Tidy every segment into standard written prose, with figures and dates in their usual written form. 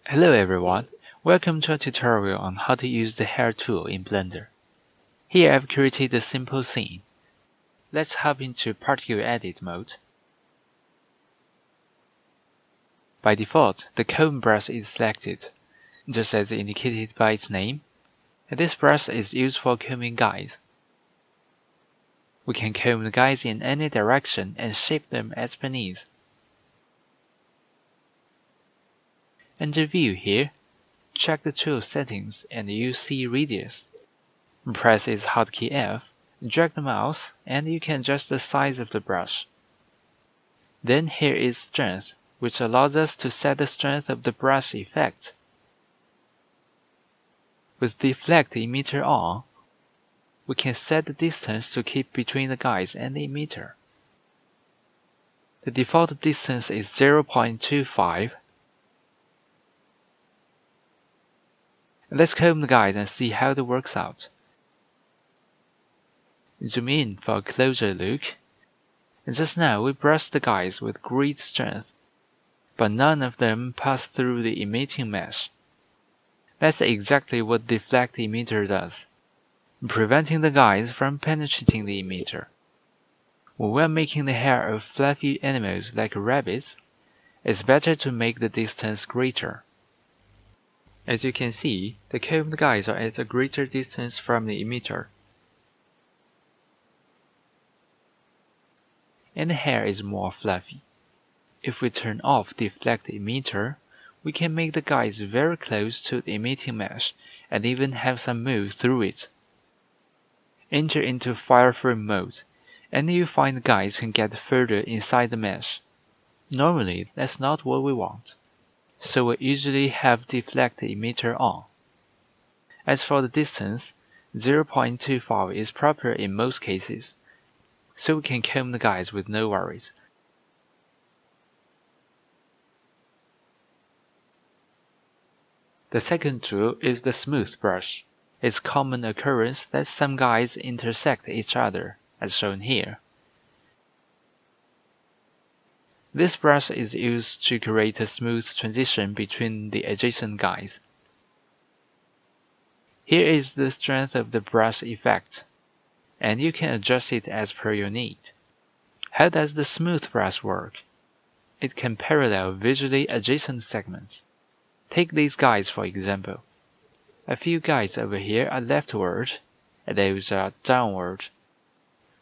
Hello everyone, welcome to a tutorial on how to use the hair tool in Blender. Here I've created a simple scene. Let's hop into particle edit mode. By default, the comb brush is selected, just as indicated by its name. This brush is used for combing guides. We can comb the guides in any direction and shape them as per needs. Under View here, check the tool settings and use C radius. Press its hotkey F, drag the mouse, and you can adjust the size of the brush. Then here is Strength, which allows us to set the strength of the brush effect. With Deflect Emitter on, we can set the distance to keep between the guides and the emitter. The default distance is 0.25. Let's comb the guide and see how it works out. Zoom in for a closer look. Just now we brushed the guides with great strength, but none of them passed through the emitting mesh. That's exactly what Deflect Emitter does, preventing the guides from penetrating the emitter. When we're making the hair of fluffy animals like rabbits, it's better to make the distance greater. As you can see, the combed guides are at a greater distance from the emitter, and the hair is more fluffy. If we turn off Deflect Emitter, we can make the guides very close to the emitting mesh and even have some move through it. Enter into Wireframe mode, and you find the guides can get further inside the mesh. Normally, that's not what we want, so we usually have Deflect Emitter on. As for the distance, 0.25 is proper in most cases, so we can comb the guides with no worries. The second tool is the Smooth brush. It's a common occurrence that some guides intersect each other, as shown here. This brush is used to create a smooth transition between the adjacent guides. Here is the strength of the brush effect, and you can adjust it as per your need. How does the Smooth brush work? It can parallel visually adjacent segments. Take these guides for example. A few guides over here are leftward, and those are downward.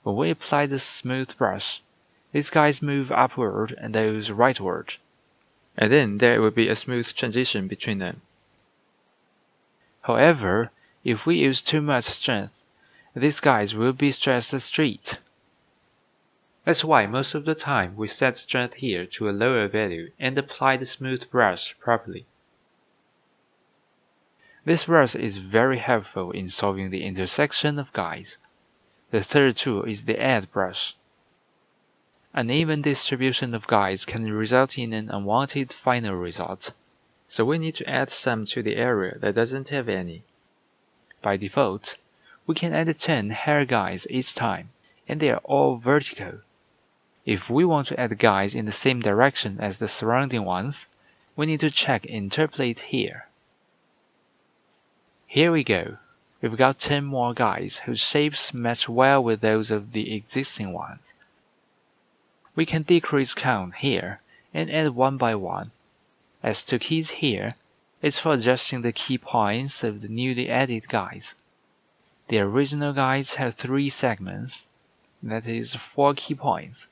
When we apply the Smooth brush, these guides move upward and those rightward, and then there will be a smooth transition between them. However, if we use too much strength, these guides will be stretched straight. That's why most of the time we set strength here to a lower value and apply the Smooth brush properly. This brush is very helpful in solving the intersection of guides. The third tool is the Add brush. Uneven distribution of guides can result in an unwanted final result, so we need to add some to the area that doesn't have any. By default, we can add 10 hair guides each time, and they are all vertical. If we want to add guides in the same direction as the surrounding ones, we need to check Interpolate here. Here we go. We've got 10 more guides whose shapes match well with those of the existing ones. We can decrease count here and add one by one. As to keys here, it's for adjusting the key points of the newly added guides. The original guides have 3 segments, that is 4 key points,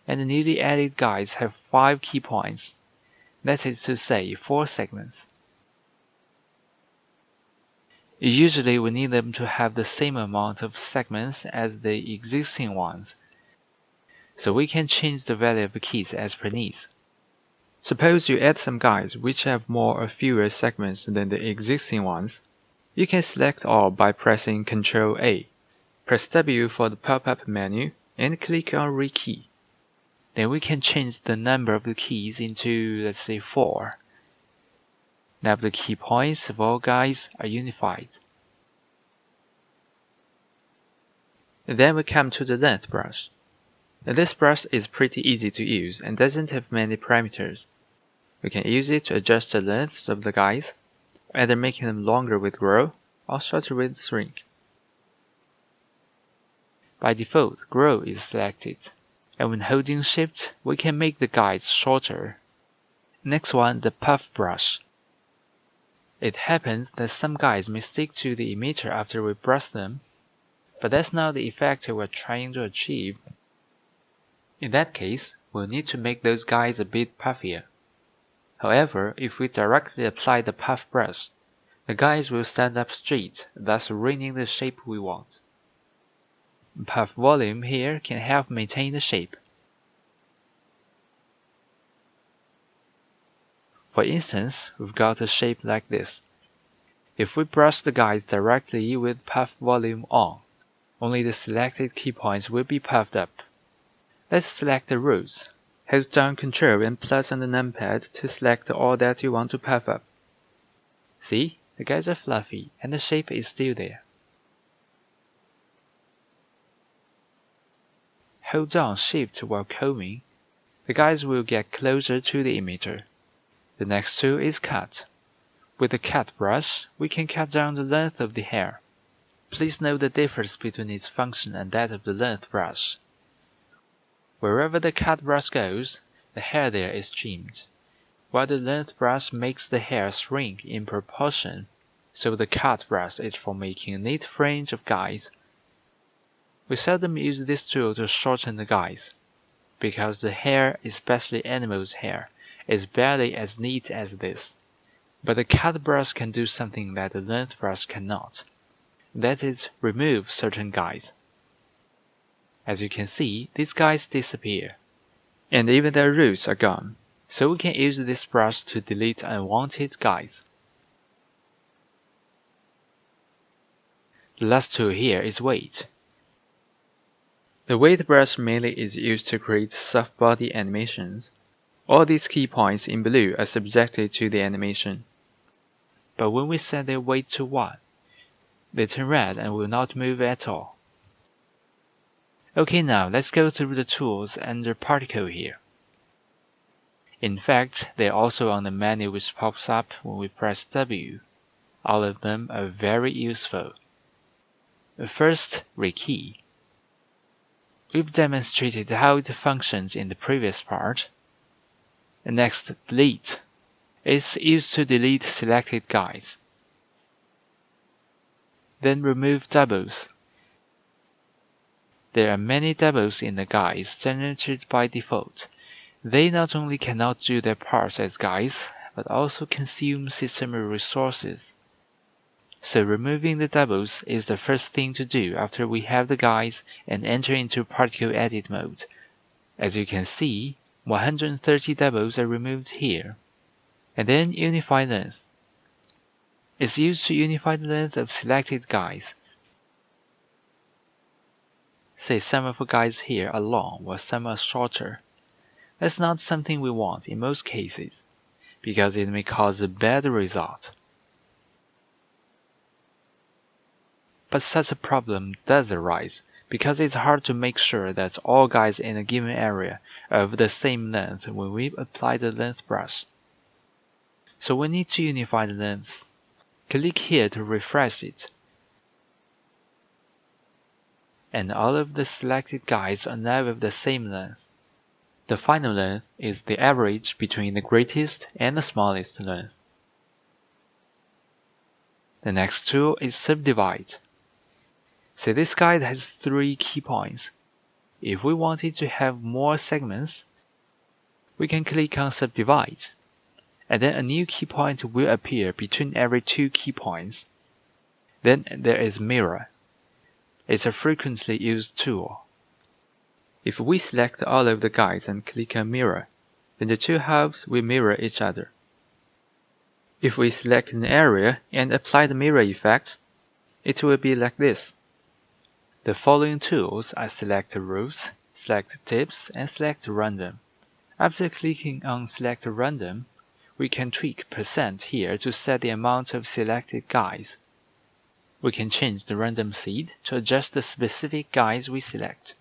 and the newly added guides have 5 key points, that is to say 4 segments. Usually we need them to have the same amount of segments as the existing ones, so we can change the value of the keys as per needs. Suppose you add some guides which have more or fewer segments than the existing ones. You can select all by pressing Ctrl A. Press W for the pop-up menu and click on Rekey. Then we can change the number of the keys into, let's say, 4. Now the key points of all guides are unified. Then we come to the Length brush. This brush is pretty easy to use and doesn't have many parameters. We can use it to adjust the lengths of the guides, either making them longer with grow or shorter with shrink. By default, grow is selected, and when holding Shift, we can make the guides shorter. Next one, the puff brush. It happens that some guides may stick to the emitter after we brush them, but that's not the effect we're trying to achieve. In that case, we'll need to make those guides a bit puffier. However, if we directly apply the puff brush, the guides will stand up straight, thus ruining the shape we want. Puff volume here can help maintain the shape. For instance, we've got a shape like this. If we brush the guides directly with puff volume on, only the selected key points will be puffed up. Let's select the roots. Hold down Ctrl and plus on the numpad to select all that you want to puff up. See, the guides are fluffy and the shape is still there. Hold down Shift while combing. The guides will get closer to the emitter. The next tool is Cut. With the cut brush, we can cut down the length of the hair. Please note the difference between its function and that of the length brush. Wherever the cut brush goes, the hair there is trimmed, while the length brush makes the hair shrink in proportion, so the cut brush is for making a neat fringe of guides. We seldom use this tool to shorten the guides, because the hair, especially animals' hair, is barely as neat as this. But the cut brush can do something that the length brush cannot. That is, remove certain guides. As you can see, these guides disappear, and even their roots are gone, so we can use this brush to delete unwanted guides. The last tool here is Weight. The Weight brush mainly is used to create soft body animations. All these key points in blue are subjected to the animation. But when we set their weight to 1, they turn red and will not move at all. Okay, now let's go through the tools under Particle here. In fact, they're also on the menu which pops up when we press W. All of them are very useful. First, Rekey. We've demonstrated how it functions in the previous part. Next, Delete. It's used to delete selected guides. Then remove doubles. There are many doubles in the guides generated by default. They not only cannot do their parts as guides, but also consume system resources. So removing the doubles is the first thing to do after we have the guides and enter into Particle Edit mode. As you can see, 130 doubles are removed here. And then Unify Length. It's used to unify the length of selected guides. Say some of the guides here are long while some are shorter. That's not something we want in most cases, because it may cause a bad result. But such a problem does arise, because it's hard to make sure that all guides in a given area are of the same length when we apply the length brush. So we need to unify the lengths. Click here to refresh it. And all of the selected guides are now of the same length. The final length is the average between the greatest and the smallest length. The next tool is Subdivide. Say this guide has 3 key points. If we wanted to have more segments, we can click on Subdivide, and then a new key point will appear between every 2 key points. Then there is Mirror. It's a frequently used tool. If we select all of the guides and click on Mirror, then the 2 halves will mirror each other. If we select an area and apply the mirror effect, it will be like this. The following tools are Select Roots, Select Tips, and Select Random. After clicking on Select Random, we can tweak % here to set the amount of selected guides. We can change the random seed to adjust the specific guides we select.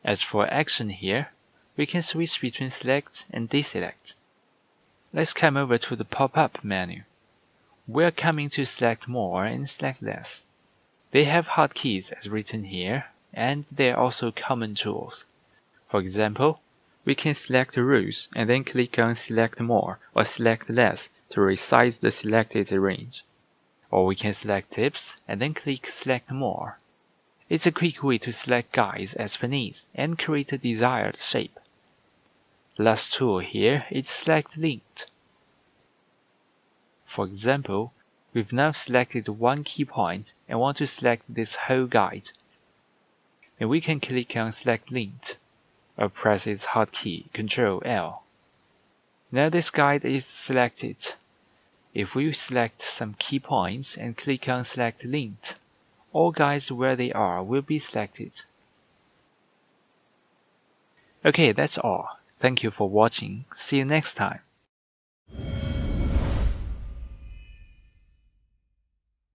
As for action here, we can switch between select and deselect. Let's come over to the pop-up menu. We're coming to select more and select less. They have hotkeys as written here, and they are also common tools. For example, we can select rules and then click on select more or select less to resize the selected range. Or we can select tips and then click select more. It's a quick way to select guides as per needs and create a desired shape. The last tool here is select linked. For example, we've now selected one key point and want to select this whole guide. Then we can click on select linked or press its hotkey Ctrl L. Now this guide is selected. If we select some key points and click on select linked, all guides where they are will be selected. Okay, that's all. Thank you for watching. See you next time.